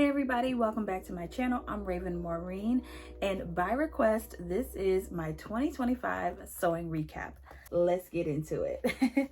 Hey everybody, welcome back to my channel. I'm Maureen, and by request, this is my 2025 sewing recap. Let's get into it.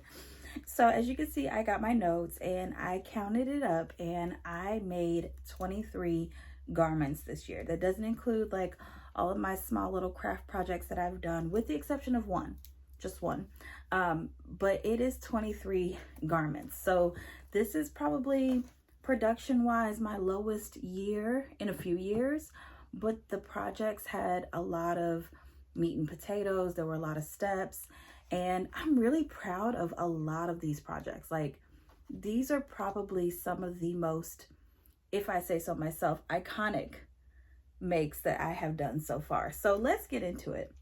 So as you can see, I got my notes and I counted it up and I made 23 garments this year. That doesn't include like all of my small little craft projects that I've done, with the exception of one, just one. But it is 23 garments. So this is probably production wise my lowest year in a few years, but the projects had a lot of meat and potatoes. There were a lot of steps, and I'm really proud of a lot of these projects. Like, these are probably some of the most, if I say so myself, iconic makes that I have done so far. So let's get into it.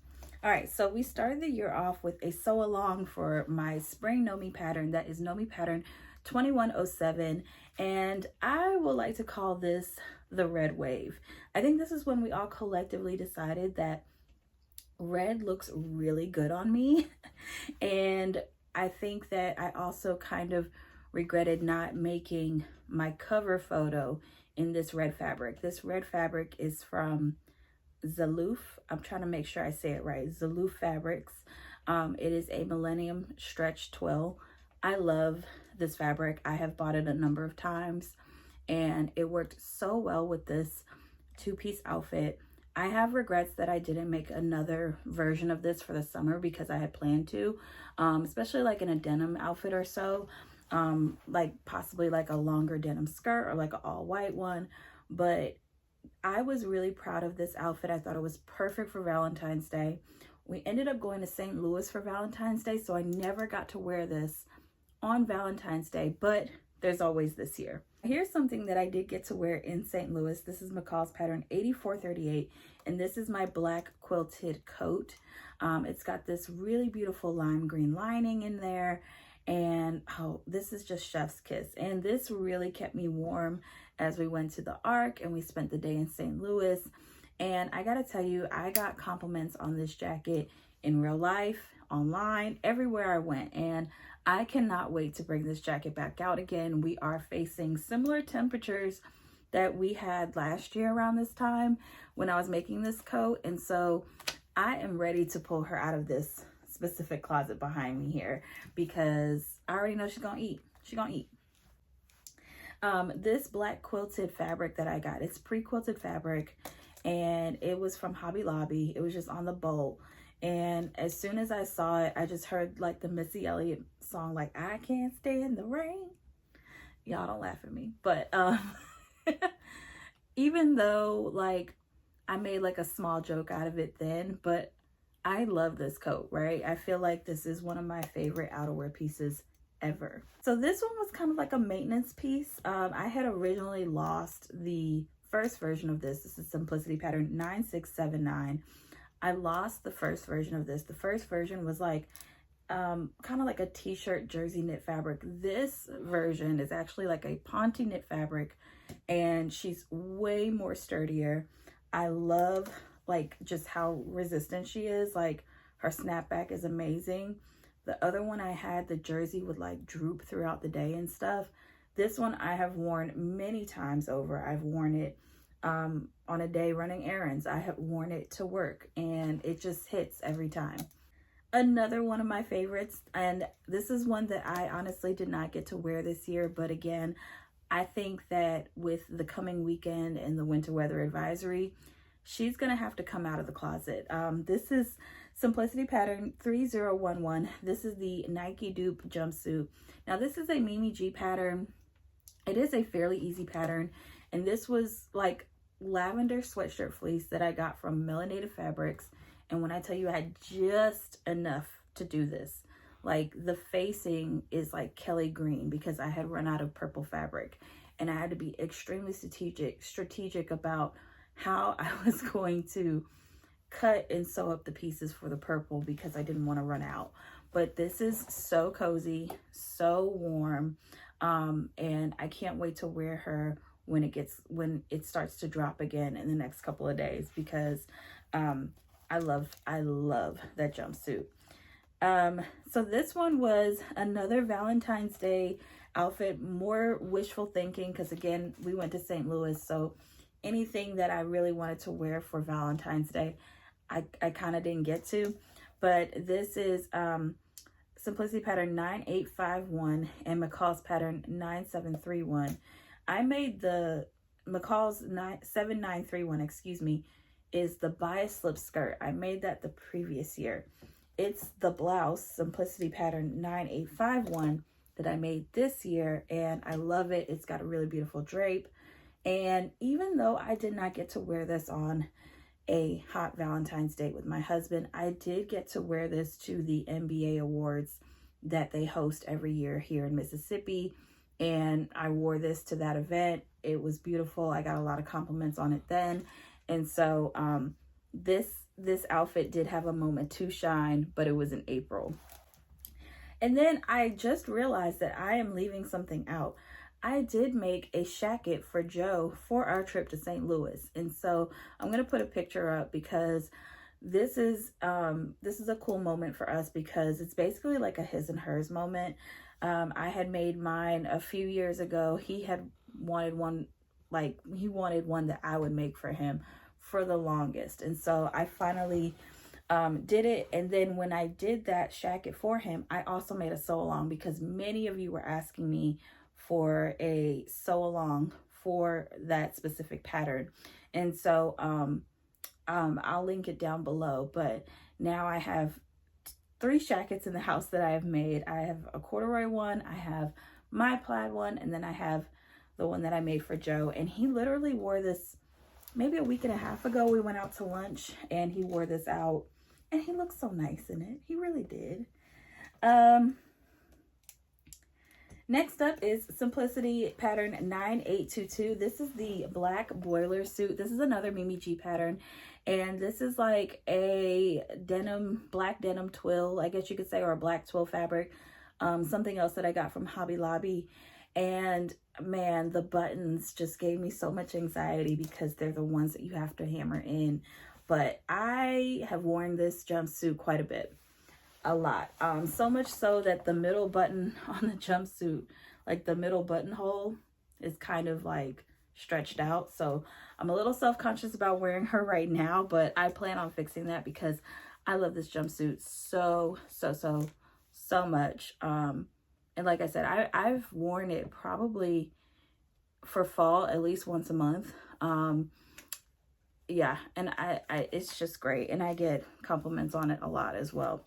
All right, so we started the year off with a sew along for my spring Nomi pattern. That is Nomi pattern 2107, and I would like to call this the red wave. I think this is when we all collectively decided that red looks really good on me. And I think that I also kind of regretted not making my cover photo in this red fabric. This red fabric is from Zaloof. I'm trying to make sure I say it right. Zaloof Fabrics. It is a Millennium Stretch Twill. I love this fabric. I have bought it a number of times and it worked so well with this two-piece outfit. I have regrets that I didn't make another version of this for the summer because I had planned to, especially like in a denim outfit or so, like possibly like a longer denim skirt or like an all white one. But I was really proud of this outfit. I thought it was perfect for Valentine's Day. We ended up going to St. Louis for Valentine's Day, so I never got to wear this on Valentine's Day, but there's always this year. Here's something that I did get to wear in St. Louis. This is McCall's pattern 8438, and this is my black quilted coat. It's got this really beautiful lime green lining in there, and oh, this is just chef's kiss. And this really kept me warm as we went to the Arc and we spent the day in St. Louis. And I gotta tell you, I got compliments on this jacket in real life, online, everywhere I went, and I cannot wait to bring this jacket back out again. We are facing similar temperatures that we had last year around this time when I was making this coat, and so I am ready to pull her out of this specific closet behind me here because I already know she's gonna eat. She's gonna eat. This black quilted fabric that I got, it's pre-quilted fabric, and it was from Hobby Lobby. It was just on the bolt. And as soon as I saw it, I just heard like the Missy Elliott song, like, I can't stand the rain. Y'all don't laugh at me. But even though like I made like a small joke out of it then, but I love this coat, right? I feel like this is one of my favorite outerwear pieces ever. So this one was kind of like a maintenance piece. I had originally lost the first version of this. This is Simplicity pattern 9679. I lost the first version of this. The first version was like kind of like a t-shirt jersey knit fabric. This version is actually like a ponte knit fabric, and she's way more sturdier. I love like just how resistant she is. Like, her snapback is amazing. The other one I had, the jersey would like droop throughout the day and stuff. This one I have worn many times over. I've worn it on a day running errands. I have worn it to work, and it just hits every time. Another one of my favorites, and this is one that I honestly did not get to wear this year, but again, I think that with the coming weekend and the winter weather advisory, she's gonna have to come out of the closet. This is Simplicity pattern 3011. This is the Nike dupe jumpsuit. Now this is a Mimi G pattern. It is a fairly easy pattern, and this was like lavender sweatshirt fleece that I got from Melanated Fabrics. And when I tell you I had just enough to do this, like the facing is like Kelly green because I had run out of purple fabric, and I had to be extremely strategic about how I was going to cut and sew up the pieces for the purple because I didn't want to run out. But this is so cozy, so warm, and I can't wait to wear her when it starts to drop again in the next couple of days, because I love that jumpsuit. So this one was another Valentine's Day outfit. More wishful thinking because, again, we went to St. Louis, so anything that I really wanted to wear for Valentine's Day, I kind of didn't get to. But this is Simplicity pattern 9851 and McCall's pattern 9731. I made the McCall's 7931, excuse me, is the bias slip skirt. I made that the previous year. It's the blouse, Simplicity pattern 9851, that I made this year, and I love it. It's got a really beautiful drape. And even though I did not get to wear this on a hot Valentine's date with my husband, I did get to wear this to the NBA awards that they host every year here in Mississippi, and I wore this to that event. It was beautiful. I got a lot of compliments on it then. And so this outfit did have a moment to shine, but it was in April. And then I just realized that I am leaving something out. I did make a shacket for Joe for our trip to St. Louis. And so I'm going to put a picture up because this is a cool moment for us because it's basically like a his and hers moment. I had made mine a few years ago. He had wanted one, like he wanted one that I would make for him for the longest. And so I finally did it. And then when I did that shacket for him, I also made a sew along because many of you were asking me for a sew along for that specific pattern. And so I'll link it down below. But now I have 3 shackets in the house that I have made. I have a corduroy one, I have my plaid one, and then I have the one that I made for Joe. And he literally wore this maybe a week and a half ago. We went out to lunch and he wore this out and he looked so nice in it. He really did. Next up is Simplicity pattern 9822. This is the black boiler suit. This is another Mimi G pattern. And this is like a denim, black denim twill, I guess you could say, or a black twill fabric. Something else that I got from Hobby Lobby. And man, the buttons just gave me so much anxiety because they're the ones that you have to hammer in. But I have worn this jumpsuit quite a bit. A lot. So much so that the middle button on the jumpsuit, like the middle buttonhole, is kind of like stretched out. So I'm a little self-conscious about wearing her right now, but I plan on fixing that because I love this jumpsuit so much. And like I said, I've worn it probably for fall at least once a month. Yeah, and I it's just great, and I get compliments on it a lot as well.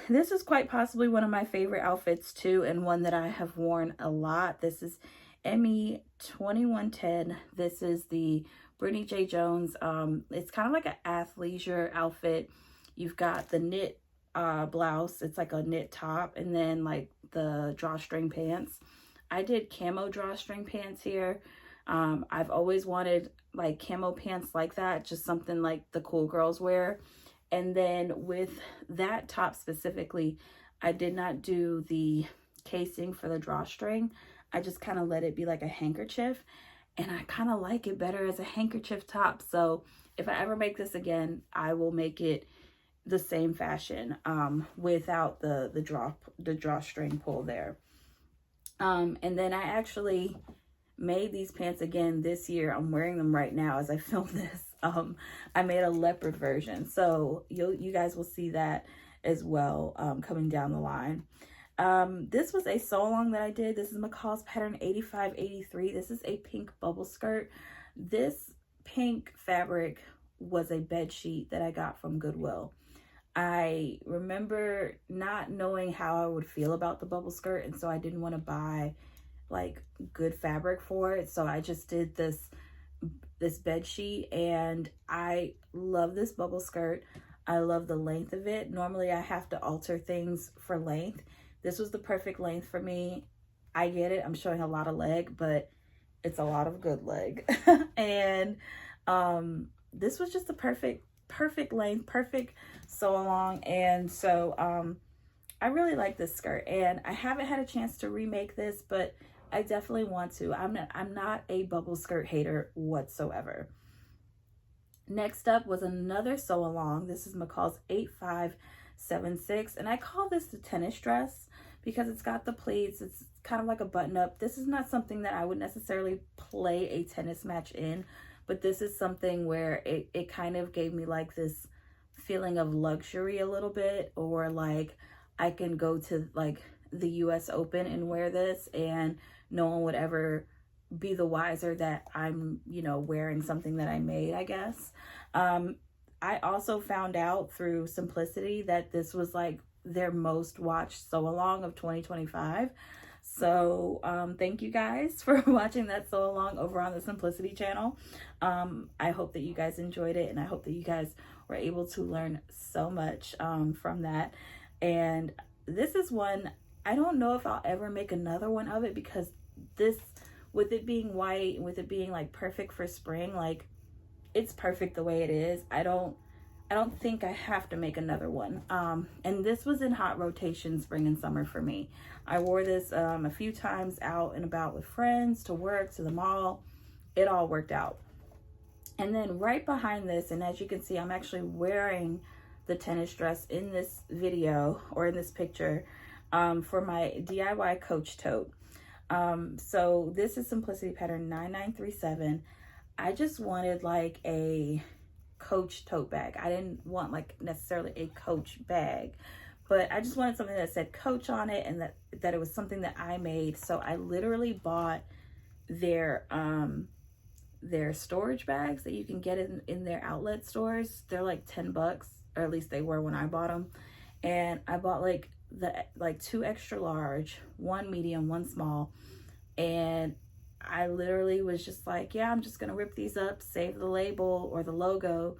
This is quite possibly one of my favorite outfits too, and one that I have worn a lot. This is ME 2110. This is the Brittany J. Jones. It's kind of like an athleisure outfit. You've got the knit blouse. It's like a knit top, and then like the drawstring pants. I did camo drawstring pants here. I've always wanted like camo pants like that, just something like the cool girls wear. And then with that top specifically, I did not do the casing for the drawstring. I just kind of let it be like a handkerchief, and I kind of like it better as a handkerchief top. So if I ever make this again, I will make it the same fashion without the drawstring pull there. And then I actually made these pants again this year. I'm wearing them right now as I film this. I made a leopard version, so you guys will see that as well coming down the line. This was a sew along that I did. This is McCall's pattern 8583. This is a pink bubble skirt. This pink fabric was a bed sheet that I got from Goodwill. I remember not knowing how I would feel about the bubble skirt, and so I didn't want to buy like good fabric for it, so I just did this bed sheet, and I love this bubble skirt. I love the length of it. Normally I have to alter things for length. This was the perfect length for me. I get it, I'm showing a lot of leg, but it's a lot of good leg. And this was just the perfect length, perfect sew along. And so I really like this skirt, and I haven't had a chance to remake this, but I definitely want to. I'm not a bubble skirt hater whatsoever. Next up was another sew along. This is McCall's 8576, and I call this the tennis dress because it's got the pleats. It's kind of like a button up. This is not something that I would necessarily play a tennis match in, but this is something where it kind of gave me like this feeling of luxury a little bit, or like I can go to like the US Open and wear this and no one would ever be the wiser that I'm, you know, wearing something that I made, I guess. I also found out through Simplicity that this was like their most watched sew along of 2025. So thank you guys for watching that sew along over on the Simplicity channel. I hope that you guys enjoyed it, and I hope that you guys were able to learn so much from that. And this is one, I don't know if I'll ever make another one of it, because this, with it being white, with it being like perfect for spring, like it's perfect the way it is. I don't think I have to make another one. And this was in hot rotation spring and summer for me. I wore this a few times out and about with friends, to work, to the mall. It all worked out. And then right behind this, and as you can see, I'm actually wearing the tennis dress in this video, or in this picture, for my DIY Coach tote. So this is Simplicity pattern 9937. I just wanted like a Coach tote bag. I didn't want like necessarily a Coach bag, but I just wanted something that said Coach on it, and that it was something that I made. So I literally bought their storage bags that you can get in their outlet stores. They're like 10 bucks, or at least they were when I bought them. And I bought like 2 extra large, 1 medium, 1 small, and I literally was just like, yeah, I'm just gonna rip these up, save the label or the logo.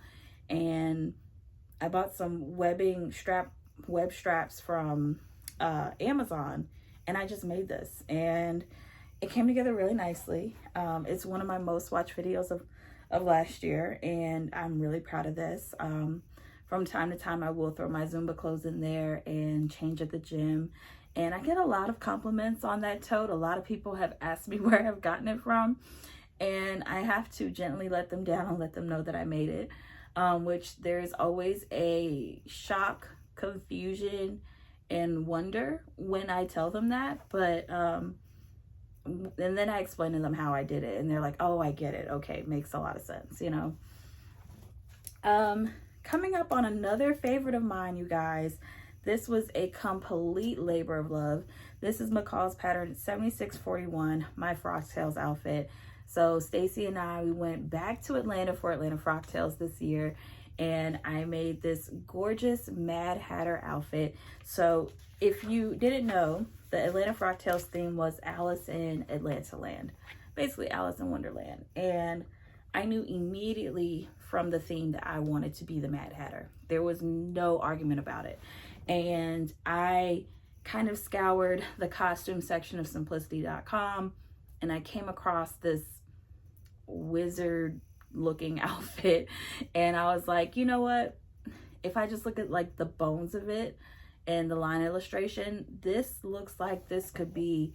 And I bought some web straps from Amazon, and I just made this, and it came together really nicely. It's one of my most watched videos of last year, and I'm really proud of this. From time to time, I will throw my Zumba clothes in there and change at the gym. And I get a lot of compliments on that tote. A lot of people have asked me where I've gotten it from. And I have to gently let them down and let them know that I made it. Which there's always a shock, confusion, and wonder when I tell them that. But, and then I explain to them how I did it. And they're like, oh, I get it. Okay, makes a lot of sense, you know. Coming up on another favorite of mine, you guys. This was a complete labor of love. This is McCall's pattern 7641, my frocktails outfit. So Stacy and I, we went back to Atlanta for Atlanta Frocktails this year, and I made this gorgeous Mad Hatter outfit. So if you didn't know, the Atlanta Frocktails theme was Alice in Atlantaland, basically Alice in Wonderland. And I knew immediately from the theme that I wanted to be the Mad Hatter. There was no argument about it. And I kind of scoured the costume section of simplicity.com, and I came across this wizard looking outfit, and I was like, you know what, if I just look at like the bones of it and the line illustration, this looks like this could be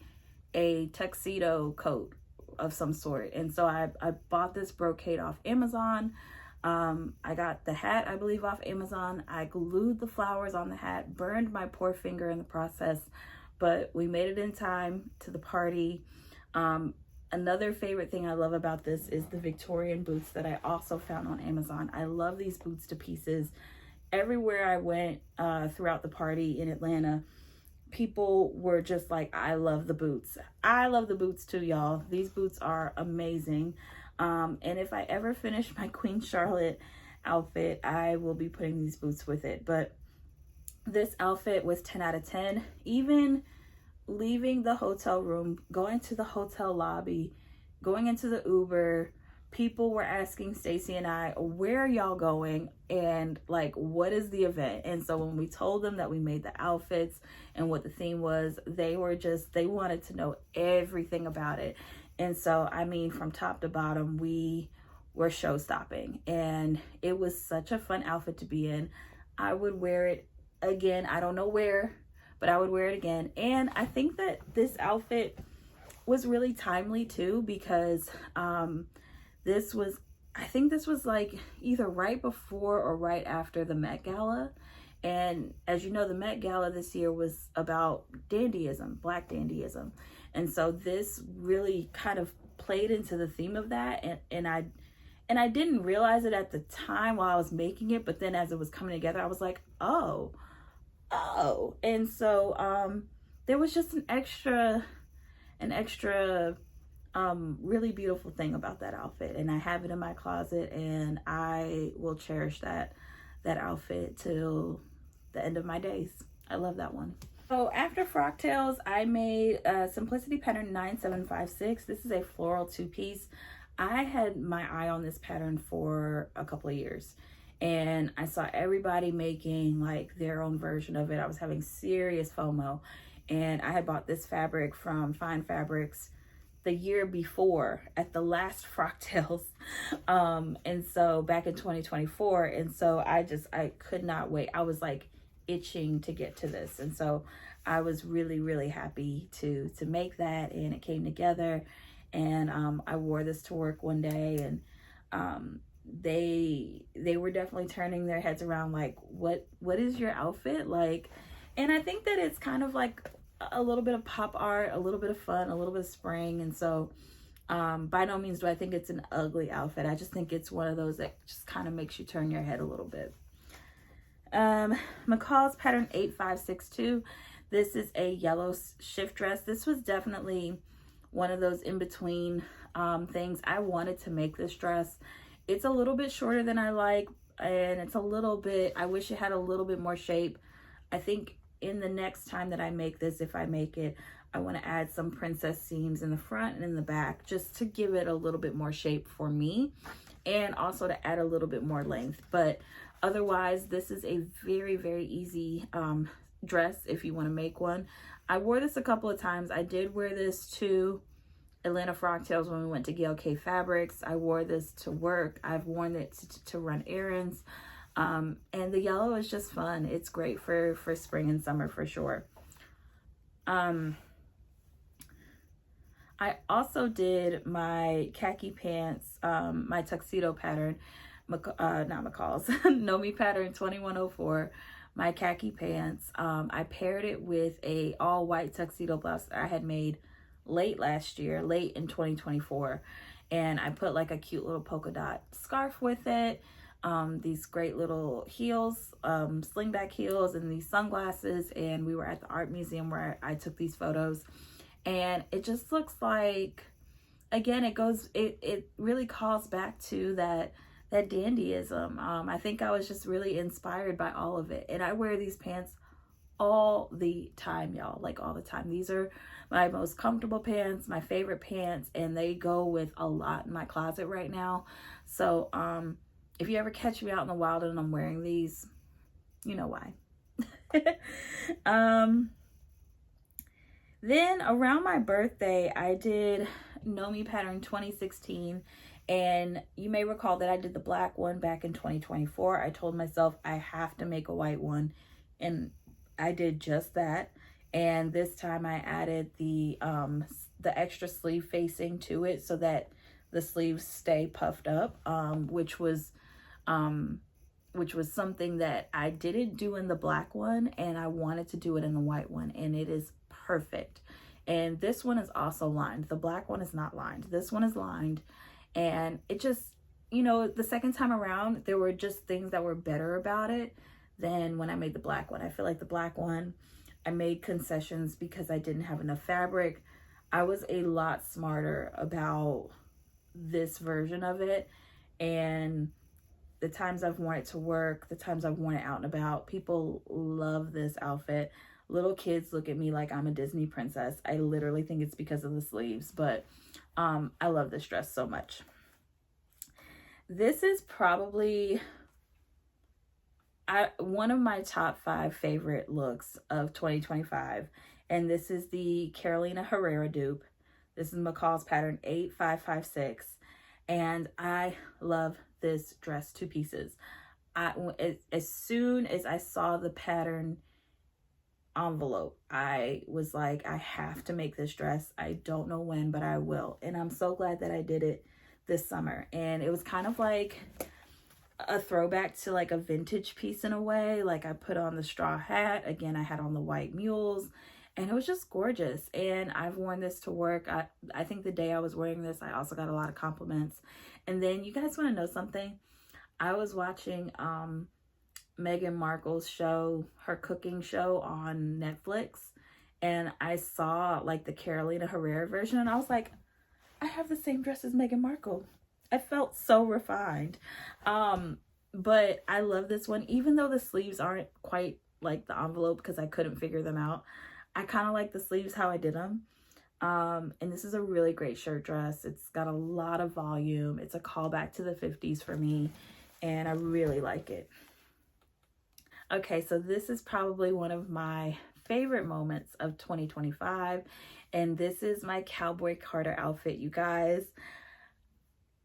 a tuxedo coat of some sort. And so I bought this brocade off Amazon. I got the hat, I believe, off Amazon. I glued the flowers on the hat, burned my poor finger in the process, but we made it in time to the party. Another favorite thing I love about this is the Victorian boots that I also found on Amazon. I love these boots to pieces. Everywhere I went throughout the party in Atlanta, people were just like, I love the boots. I love the boots too, y'all. These boots are amazing. And if I ever finish my Queen Charlotte outfit, I will be putting these boots with it. But this outfit was 10 out of 10. Even leaving the hotel room, going to the hotel lobby, going into the Uber, people were asking Stacy and I, where are y'all going? And like, what is the event? And so when we told them that we made the outfits and what the theme was, they wanted to know everything about it. And so, I mean, from top to bottom, we were show-stopping, and it was such a fun outfit to be in. I would wear it again. I don't know where, but I would wear it again. And I think that this outfit was really timely too, because this was like either right before or right after the Met Gala. And as you know, the Met Gala this year was about dandyism, Black dandyism. And so this really kind of played into the theme of that. And I didn't realize it at the time while I was making it, but then as it was coming together, I was like, oh. And so there was just an extra really beautiful thing about that outfit, and I have it in my closet, and I will cherish that outfit till the end of my days. I love that one. So after frocktails, I made Simplicity pattern 9756. This is a floral two-piece. I had my eye on this pattern for a couple of years, and I saw everybody making like their own version of it. I was having serious FOMO, and I had bought this fabric from Fine Fabrics the year before at the last frocktails, and so back in 2024. And so I could not wait. I was like itching to get to this, and so I was really happy to make that, and it came together. And I wore this to work one day, and they were definitely turning their heads around like, what is your outfit like? And I think that it's kind of like a little bit of pop art, a little bit of fun, a little bit of spring. And so by no means do I think it's an ugly outfit. I just think it's one of those that just kind of makes you turn your head a little bit. McCall's pattern 8562. This is a yellow shift dress. This was definitely one of those in between things. I wanted to make this dress. It's a little bit shorter than I like, and it's a little bit, I wish it had a little bit more shape. I think in the next time that I make this, if I make it, I want to add some princess seams in the front and in the back, just to give it a little bit more shape for me, and also to add a little bit more length. But otherwise, this is a very easy dress if you want to make one. I wore this a couple of times. I did wear this to Atlanta Frocktails when we went to Gail K Fabrics. I wore this to work. I've worn it to run errands. And the yellow is just fun. It's great for spring and summer for sure. I also did my khaki pants, my tuxedo pattern, not McCall's, Nomi pattern 2104. My khaki pants. I paired it with a all white tuxedo blouse that I had made late last year, late in 2024. And I put like a cute little polka dot scarf with it. These great little heels, slingback heels, and these sunglasses. And we were at the art museum where I took these photos. And it just looks like, again, it really calls back to that dandyism. I think I was just really inspired by all of it. And I wear these pants all the time, y'all, like all the time. These are my most comfortable pants, my favorite pants, and they go with a lot in my closet right now. So if you ever catch me out in the wild and I'm wearing these, you know why. Then around my birthday, I did Nomi pattern 2016. And you may recall that I did the black one back in 2024. I told myself I have to make a white one, and I did just that. And this time I added the extra sleeve facing to it so that the sleeves stay puffed up, which was something that I didn't do in the black one, and I wanted to do it in the white one, and it is perfect. And this one is also lined. The black one is not lined. This one is lined. And it just, you know, the second time around, there were just things that were better about it than when I made the black one. I feel like the black one, I made concessions because I didn't have enough fabric. I was a lot smarter about this version of it. And the times I've worn it to work, the times I've worn it out and about, people love this outfit. Little kids look at me like I'm a Disney princess. I literally think it's because of the sleeves, but I love this dress so much. This is probably one of my top 5 favorite looks of 2025. And this is the Carolina Herrera dupe. This is McCall's pattern 8556. And I love this dress to pieces. As soon as I saw the pattern envelope, I was like, I have to make this dress. I don't know when, but I will. And I'm so glad that I did it this summer. And it was kind of like, a throwback to like a vintage piece in a way. Like I put on the straw hat. Again, I had on the white mules and it was just gorgeous. And I've worn this to work. I think the day I was wearing this, I also got a lot of compliments. And then you guys want to know something? I was watching Meghan Markle's show, her cooking show on Netflix. And I saw like the Carolina Herrera version. And I was like, I have the same dress as Meghan Markle. I felt so refined. But I love this one, even though the sleeves aren't quite like the envelope because I couldn't figure them out. I kind of like the sleeves how I did them. And this is a really great shirt dress. It's got a lot of volume. It's a callback to the 50s for me, and I really like it. Okay, so this is probably one of my favorite moments of 2025, and this is my Cowboy Carter outfit, you guys.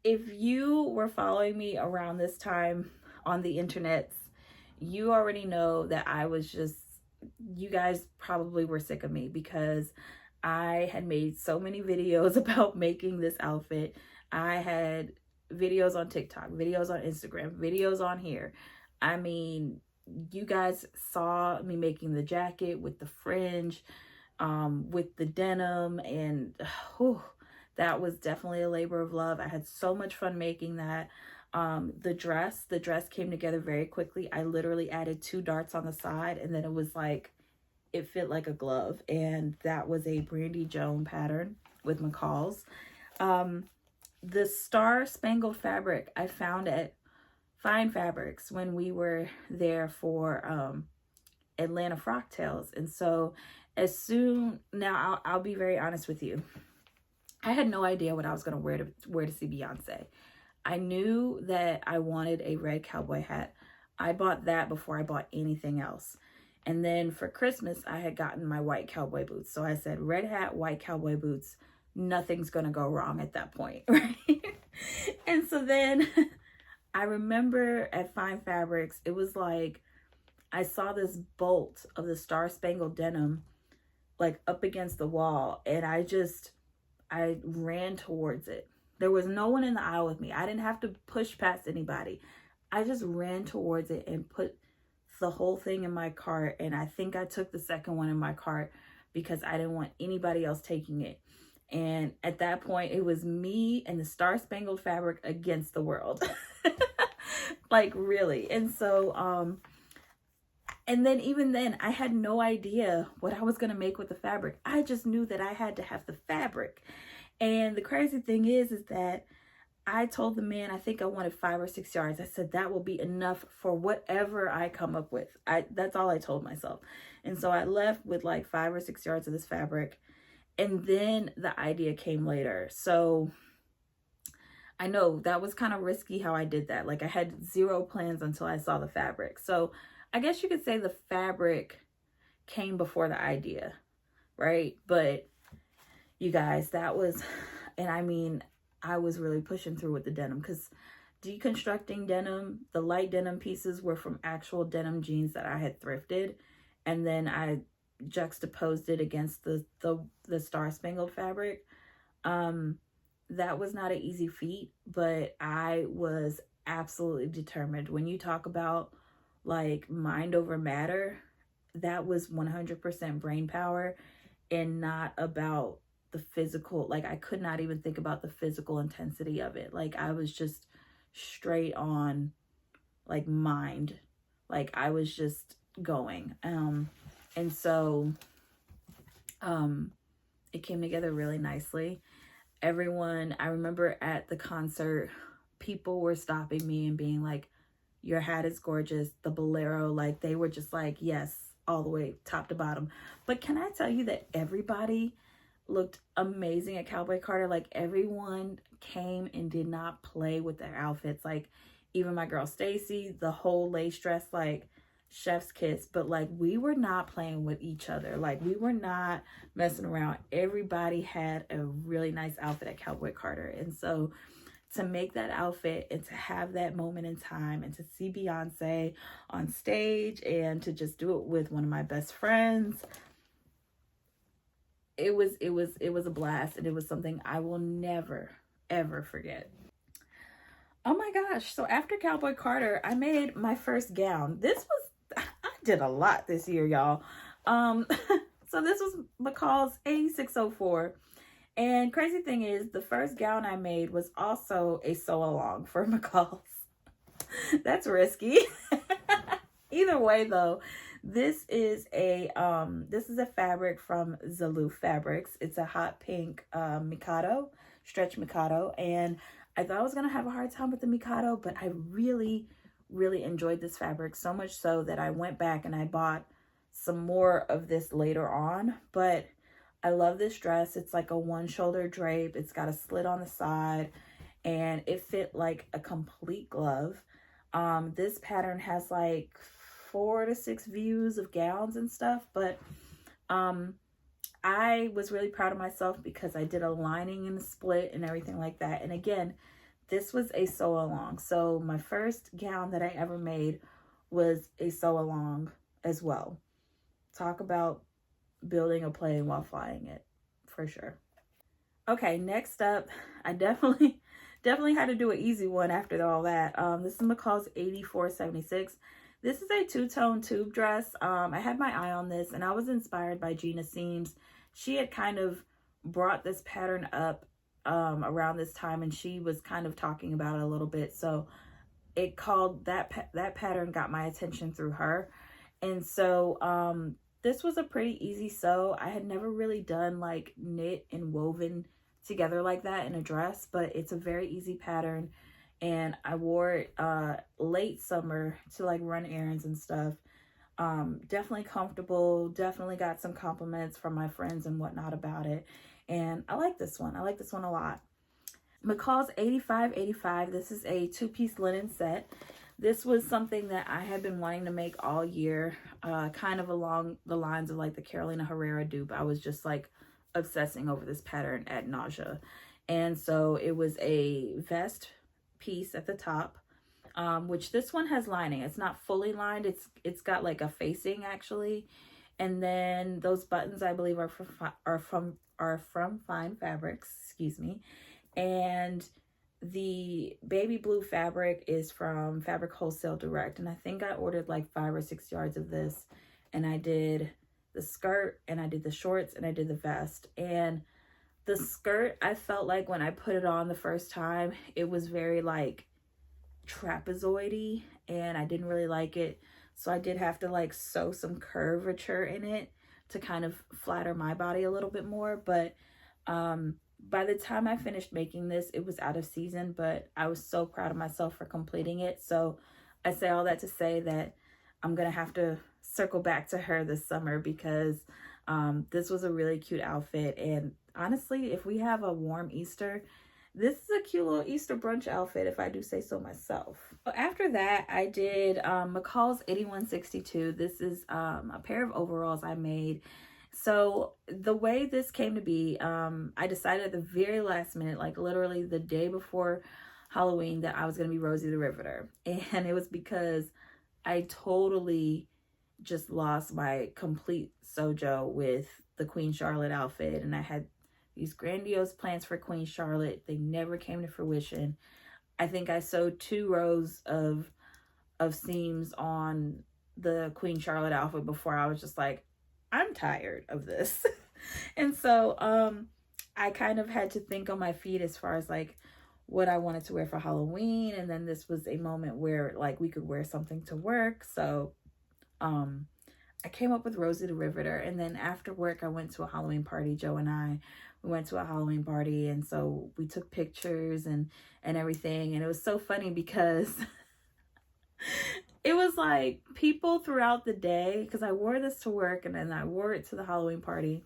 If you were following me around this time on the internets, you already know that I was just, you guys probably were sick of me because I had made so many videos about making this outfit. I had videos on TikTok, videos on Instagram, videos on here. I mean, you guys saw me making the jacket with the fringe, with the denim, and that was definitely a labor of love. I had so much fun making that. The dress came together very quickly. I literally added 2 darts on the side, and then it was like, it fit like a glove. And that was a Brandy Joan pattern with McCall's. The star spangled fabric I found at Fine Fabrics when we were there for Atlanta Frocktails. And so now I'll be very honest with you. I had no idea what I was going to wear to see Beyonce. I knew that I wanted a red cowboy hat. I bought that before I bought anything else. And then for Christmas, I had gotten my white cowboy boots. So I said, red hat, white cowboy boots, nothing's going to go wrong at that point, right? And so then I remember at Fine Fabrics, it was like, I saw this bolt of the Star Spangled denim like up against the wall, and I ran towards it. There was no one in the aisle with me. I didn't have to push past anybody. I just ran towards it and put the whole thing in my cart. And I think I took the second one in my cart because I didn't want anybody else taking it. And at that point, it was me and the Star Spangled fabric against the world. Like, really. And so, and then even then, I had no idea what I was going to make with the fabric. I just knew that I had to have the fabric. And the crazy thing is that I told the man, I think I wanted 5 or 6 yards. I said, that will be enough for whatever I come up with. That's all I told myself. And so I left with like 5 or 6 yards of this fabric. And then the idea came later. So I know that was kind of risky how I did that. Like I had 0 plans until I saw the fabric. So I guess you could say the fabric came before the idea, right? But you guys, that was, and I mean, I was really pushing through with the denim because deconstructing denim, the light denim pieces were from actual denim jeans that I had thrifted. And then I juxtaposed it against the Star Spangled fabric. That was not an easy feat, but I was absolutely determined. When you talk about like mind over matter, that was 100% brain power and not about the physical. Like I could not even think about the physical intensity of it. Like I was just straight on like mind. Like I was just going. And so it came together really nicely. Everyone, I remember at the concert, people were stopping me and being like, your hat is gorgeous. The bolero, like they were just like, yes, all the way top to bottom. But can I tell you that everybody looked amazing at Cowboy Carter? Like everyone came and did not play with their outfits. Like even my girl Stacy, the whole lace dress, like chef's kiss. But like we were not playing with each other. Like we were not messing around. Everybody had a really nice outfit at Cowboy Carter. And so to make that outfit and to have that moment in time and to see Beyonce on stage and to just do it with one of my best friends, it was a blast, and it was something I will never ever forget. Oh my gosh. So after Cowboy Carter, I made my first gown. I did a lot this year, y'all. Um, so this was McCall's 8604. And crazy thing is, the first gown I made was also a sew along for McCall's. That's risky. Either way though, this is a fabric from Zalou Fabrics. It's a hot pink Mikado, stretch Mikado, and I thought I was gonna have a hard time with the Mikado, but I really, really enjoyed this fabric, so much so that I went back and I bought some more of this later on. But I love this dress. It's like a one shoulder drape. It's got a slit on the side and it fit like a complete glove. This pattern has like 4 to 6 views of gowns and stuff, but I was really proud of myself because I did a lining and a split and everything like that. And again, this was a sew along. So my first gown that I ever made was a sew along as well. Talk about building a plane while flying it, for sure. Okay, next up, I definitely had to do an easy one after all that. This is McCall's 8476. This is a two-tone tube dress. I had my eye on this and I was inspired by Gina Seams. She had kind of brought this pattern up around this time, and she was kind of talking about it a little bit. So it called that pattern got my attention through her. And so this was a pretty easy sew. I had never really done like knit and woven together like that in a dress, but it's a very easy pattern. And I wore it late summer to like run errands and stuff. Definitely comfortable, definitely got some compliments from my friends and whatnot about it. And I like this one. I like this one a lot. McCall's 8585. This is a two-piece linen set. This was something that I had been wanting to make all year, kind of along the lines of like the Carolina Herrera dupe. I was just like obsessing over this pattern ad nausea. And so it was a vest piece at the top, which this one has lining. It's not fully lined. It's got like a facing actually. And then those buttons I believe are from Fine Fabrics, excuse me. And the baby blue fabric is from Fabric Wholesale Direct. And I think I ordered like 5 or 6 yards of this. And I did the skirt and I did the shorts and I did the vest. And the skirt, I felt like when I put it on the first time, it was very like trapezoidy and I didn't really like it. So I did have to like sew some curvature in it to kind of flatter my body a little bit more. But by the time I finished making this, it was out of season, but I was so proud of myself for completing it. So I say all that to say that I'm going to have to circle back to her this summer because this was a really cute outfit. And honestly, if we have a warm Easter, this is a cute little Easter brunch outfit, if I do say so myself. So after that, I did McCall's 8162. This is a pair of overalls I made. So the way this came to be, I decided at the very last minute, like literally the day before Halloween, that I was going to be Rosie the Riveter. And it was because I totally just lost my complete sojo with the Queen Charlotte outfit. And I had these grandiose plans for Queen Charlotte. They never came to fruition. I think I sewed 2 rows of seams on the Queen Charlotte outfit before I was just like, I'm tired of this. And so I kind of had to think on my feet as far as like what I wanted to wear for Halloween. And then this was a moment where like we could wear something to work. So I came up with Rosie the Riveter. And then after work, I went to a Halloween party. Joe and we went to a Halloween party. And so we took pictures and everything. And it was so funny because it was like people throughout the day, because I wore this to work and then I wore it to the Halloween party.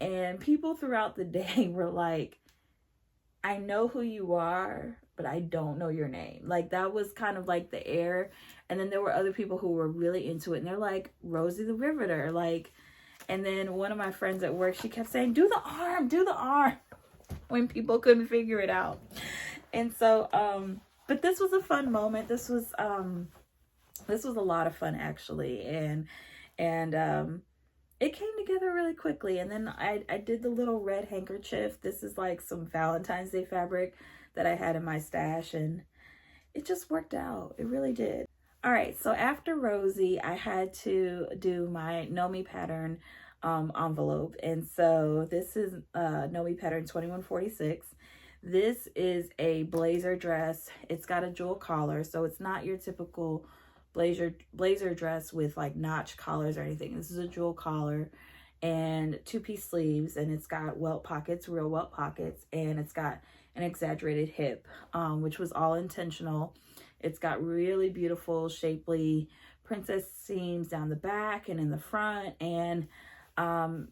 And people throughout the day were like, I know who you are, but I don't know your name. Like that was kind of like the air. And then there were other people who were really into it. And they're like, Rosie the Riveter. Like, and then one of my friends at work, she kept saying, do the arm, when people couldn't figure it out. And so, but this was a fun moment. This was a lot of fun actually. And it came together really quickly. And then I did the little red handkerchief. This is like some Valentine's Day fabric that I had in my stash. And it just worked out. It really did. All right, so after Rosie, I had to do my Nomi pattern envelope. And so this is Nomi pattern 2146. This is a blazer dress. It's got a jewel collar, so it's not your typical blazer dress with like notch collars or anything. This is a jewel collar and two-piece sleeves, and it's got welt pockets, real welt pockets, and it's got an exaggerated hip, which was all intentional. It's got really beautiful, shapely princess seams down the back and in the front. And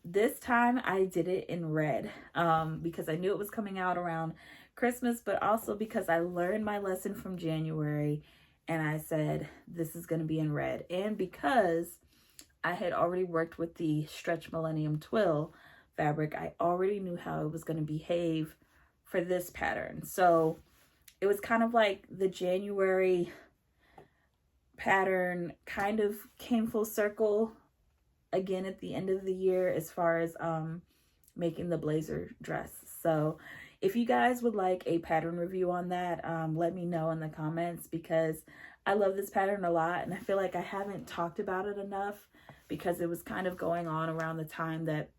this time I did it in red because I knew it was coming out around Christmas, but also because I learned my lesson from January and I said, this is going to be in red. And because I had already worked with the Stretch Millennium Twill fabric, I already knew how it was going to behave for this pattern. So it was kind of like the January pattern kind of came full circle again at the end of the year as far as making the blazer dress. So if you guys would like a pattern review on that, let me know in the comments, because I love this pattern a lot and I feel like I haven't talked about it enough because it was kind of going on around the time that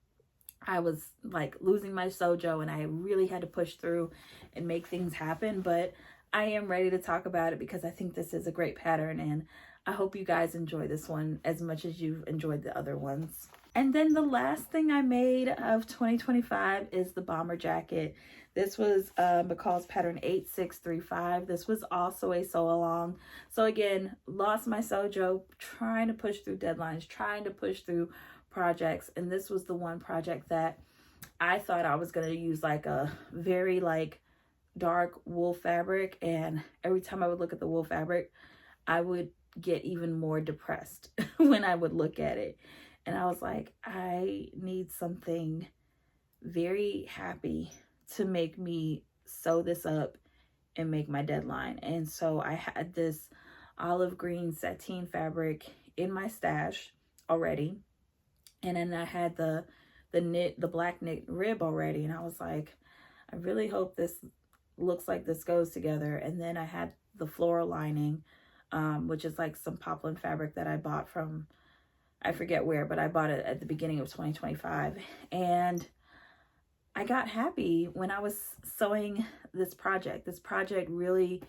I was like losing my sojo and I really had to push through and make things happen. But I am ready to talk about it because I think this is a great pattern and I hope you guys enjoy this one as much as you've enjoyed the other ones. And then the last thing I made of 2025 is the bomber jacket. This was McCall's pattern 8635. This was also a sew along. So again, lost my sojo, trying to push through deadlines, trying to push through projects. And this was the one project that I thought I was going to use like a very like dark wool fabric. And every time I would look at the wool fabric, I would get even more depressed when I would look at it. And I was like, I need something very happy to make me sew this up and make my deadline. And so I had this olive green sateen fabric in my stash already. And then I had the black knit rib already. And I was like, I really hope this looks like this goes together. And then I had the floral lining, which is like some poplin fabric that I bought from, I forget where, but I bought it at the beginning of 2025. And I got happy when I was sewing this project. This project really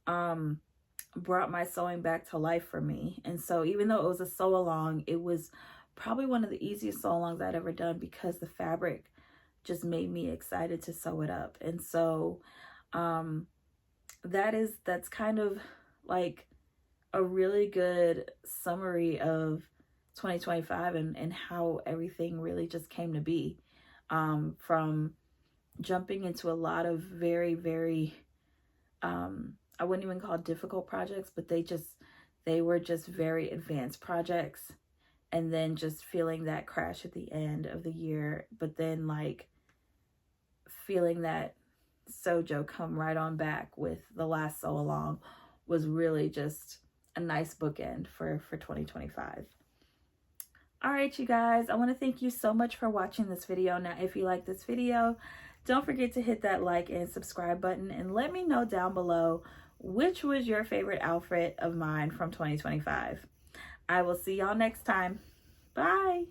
brought my sewing back to life for me. And so even though it was a sew along, it was probably one of the easiest sew alongs I'd ever done because the fabric just made me excited to sew it up. And so that's kind of like a really good summary of 2025 and how everything really just came to be, from jumping into a lot of very, very, I wouldn't even call difficult projects, but they were just very advanced projects. And then just feeling that crash at the end of the year, but then like feeling that sojo come right on back with the last sew along was really just a nice bookend for 2025. All right, you guys, I want to thank you so much for watching this video. Now, if you like this video, don't forget to hit that like and subscribe button and let me know down below which was your favorite outfit of mine from 2025. I will see y'all next time. Bye.